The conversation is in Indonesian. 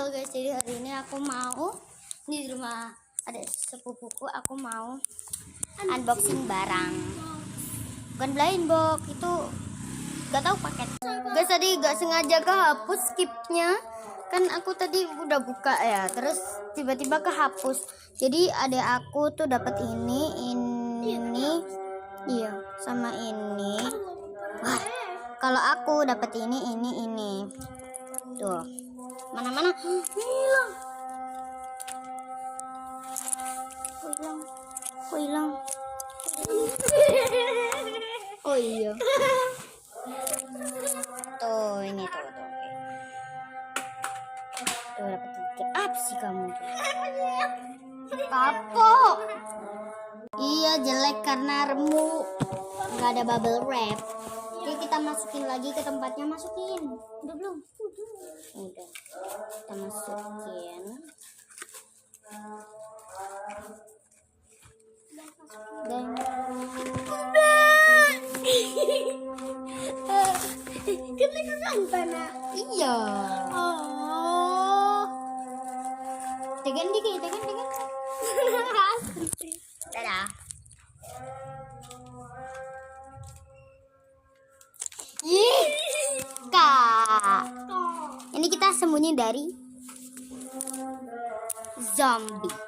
Halo guys, jadi hari ini aku mau di rumah ada sepupuku, aku mau unboxing barang. Bukan blind box, itu gak tahu paket. Guys, tadi gak sengaja kehapus skipnya. Kan aku tadi udah buka ya, terus tiba-tiba kehapus. Jadi adek aku tuh dapat ini, iya, sama ini. Wah, kalau aku dapat ini. Tuh. Mana hilang. Kok hilang? Oh iya. Tuh, ini tuh. Tuh dapat tiket. Apa sih kamu? Kapok. Iya, jelek karena remuk. Nggak ada bubble wrap. Oke, kita masukin lagi ke tempatnya. Masukin. Udah belum? Udah. Kita masukin. Dan iya. Oh. Tegan dikit. Dadah. Kak. Ini kita sembunyi dari zombie.